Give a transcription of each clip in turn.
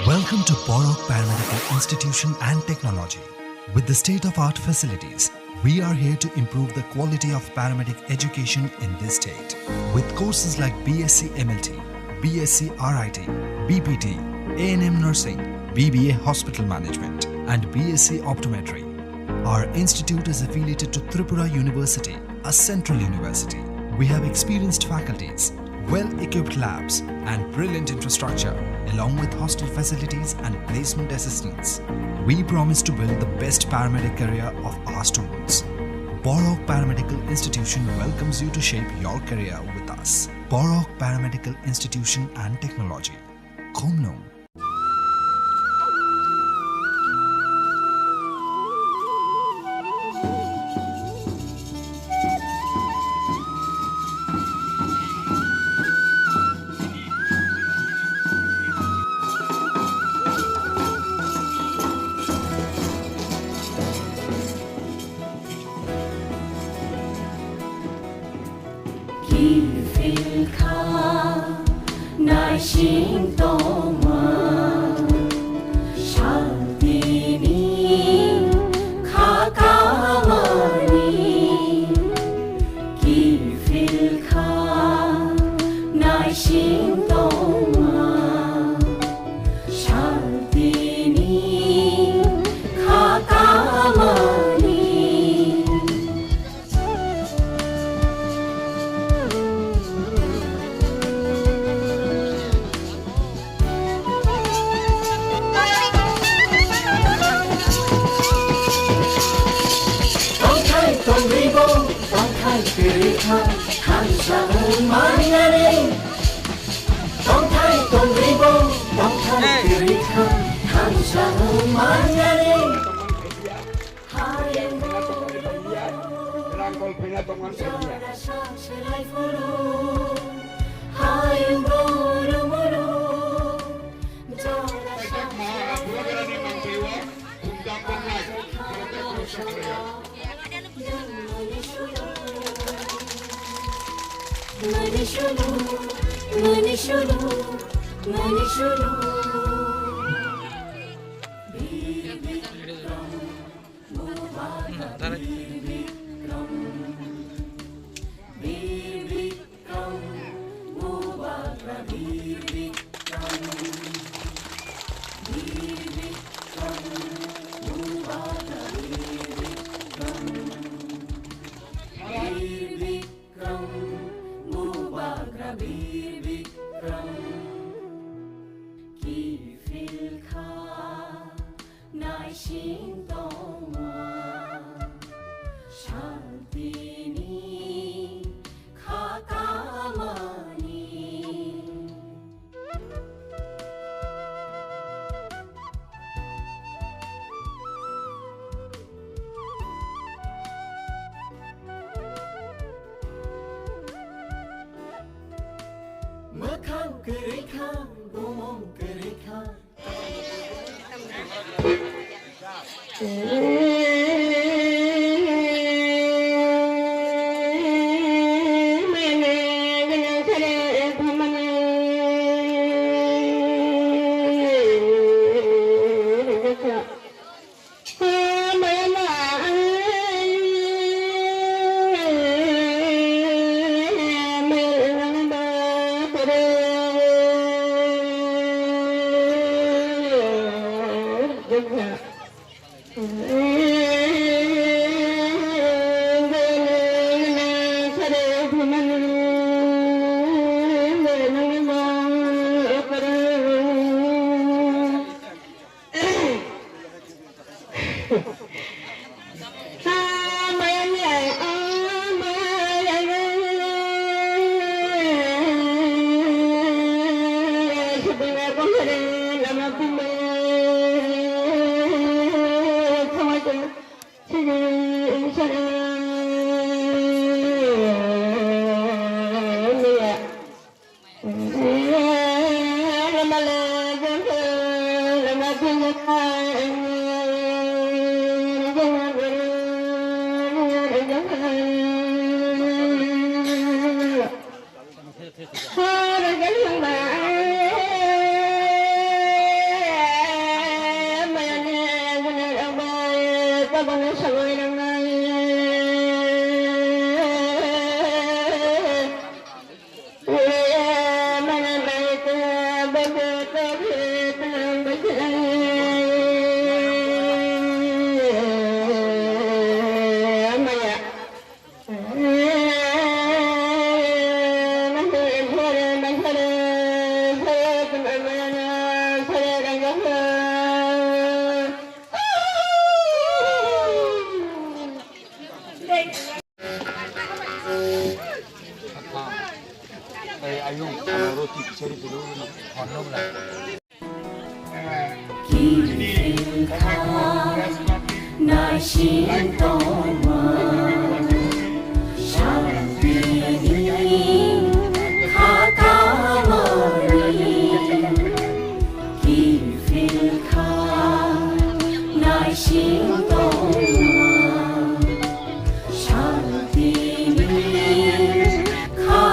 Welcome to KOKBOROK Paramedical Institution and Technology. With the state-of-art facilities, we are here to improve the quality of paramedic education in this state. With courses like BSc MLT, BSc RIT, BPT, A&M Nursing, BBA Hospital Management, and BSc Optometry. Our institute is affiliated to Tripura University, a central university. We have experienced faculties, well-equipped labs, and brilliant infrastructure, along with hostel facilities and placement assistance. We promise to build the best paramedic career of our students. KOKBOROK Paramedical Institution welcomes you to shape your career with us. KOKBOROK Paramedical Institution and Technology. Salno.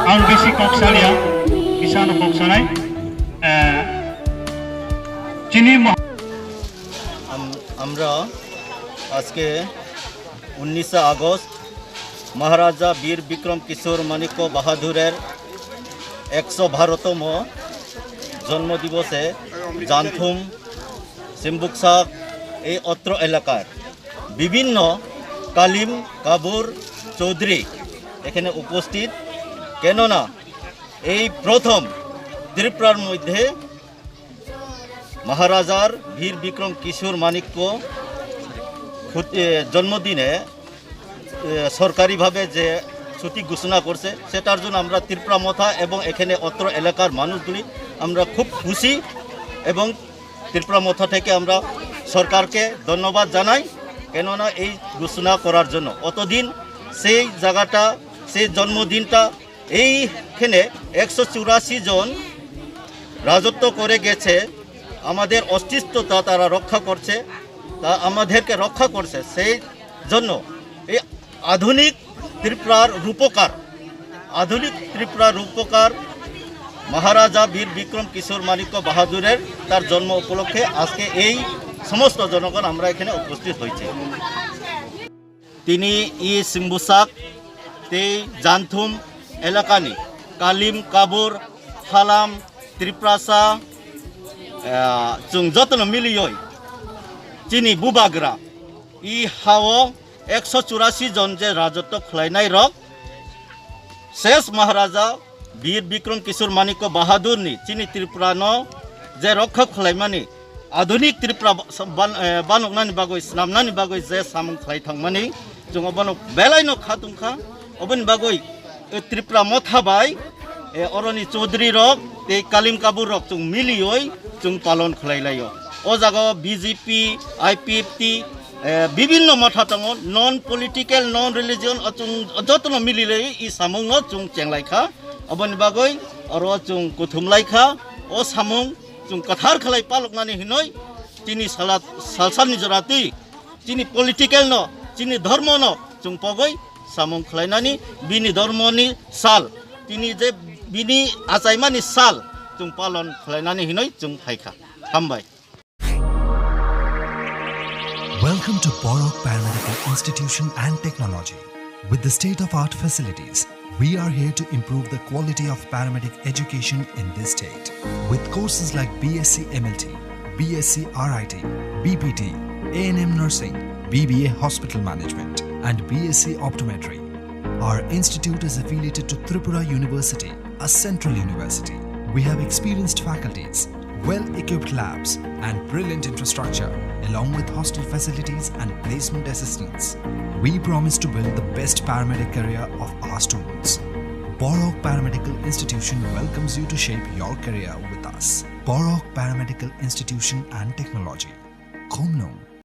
Ang bisi koksalia kisan koksanai চিনি আমরা আজকে 19 August মহারাজা বীর বিক্রম কিশোর মানিক্য বাহাদুরের 112তম জন্মদিবসে জানথুম সিম্বুকসাক এই অত্র এলাকার বিভিন্ন Kalim Cavour Chowdhury এখানে উপস্থিত কেননা এই প্রথম ত্রিপুরার মধ্যে মহারাজার বীর বিক্রম কিশোর মানিক্য জন্মদিনে সরকারিভাবে যে ছুটি ঘোষণা করছে সেটার জন্য আমরা ত্রিপুরা মথা এবং এখানে অত্র এলাকার মানুষগুলি আমরা খুব খুশি এবং ত্রিপুরা মথা থেকে আমরা সরকারকে ধন্যবাদ জানাই কেননা এই ঘোষণা করার জন্য অতদিন সেই জায়গাটা সেই জন্মদিনটা এইখানে 184 জন রাজত্ব করে গেছে আমাদের অস্তিত্বতা তারা রক্ষা করছে তা আমাদেরকে রক্ষা করছে সেই জন্য এই আধুনিক ত্রিপুরার রূপকার মহারাজা বীর বিক্রম কিশোর মানিক্য বাহাদুরের তার জন্ম উপলক্ষে আজকে এই সমস্ত জনগণ আমরা এখানে উপস্থিত হয়েছে তিনি সিম্বুসাক তেই জানথুম এলাকানি কালিম কাবুর হালাম ত্রিপ্রাসা जों जतन मिलियै चिनी बुबाग्रा इ हाव 184 जन जे राजत्व खलायनाय रक शेष महाराजा वीर विक्रम किशोर मानिक्य बाहादुरनि चिनी त्रिपुरानो जे रक्षा खलायमानि आधुनिक त्रिपुरा बानकनानि बागै स्नामनानि बागै जे सामं खलायथांमानि जों बानो बेलायनो खातुंखा अबनि बागै त्रिपुरा मथाबाय अरनि चौधरी रक ते कालिम काबुर रक जों मिलियै जों पालन खालायलायो ओ जागा बीजेपी आईपीएफटी বিভিন্ন মঠা দङ নন পলিটিক্যাল নন রিলিজিয়ন যতন মিলিলে ই সামুং जों চেংলাইখা अबनि बागै अर जों कुथुमलाइखा ओ सामुं जों कथार खालाय पालकनानि हिनय तिनि सालसालनि जराति तिनि पलिटिक्याल न तिनि धर्म न जों पगै सामुं खालायनानि बिनि धर्मनि साल तिनि जे बिनि आचाइमानि साल जों पालन खालायनानि हिनय जों हायखा हामबाय। Welcome to Borok Paramedical Institution and Technology. With the state-of-art facilities, we are here to improve the quality of paramedic education in this state. With courses like BSc MLT, BSc RIT, BPT, A&M Nursing, BBA Hospital Management, and BSc Optometry. Our institute is affiliated to Tripura University, a central university. We have experienced faculties, well-equipped labs, and brilliant infrastructure, along with hostel facilities and placement assistance. We promise to build the best paramedic career of our students. Borok Paramedical Institution welcomes you to shape your career with us. Borok Paramedical Institution and Technology. Komnong.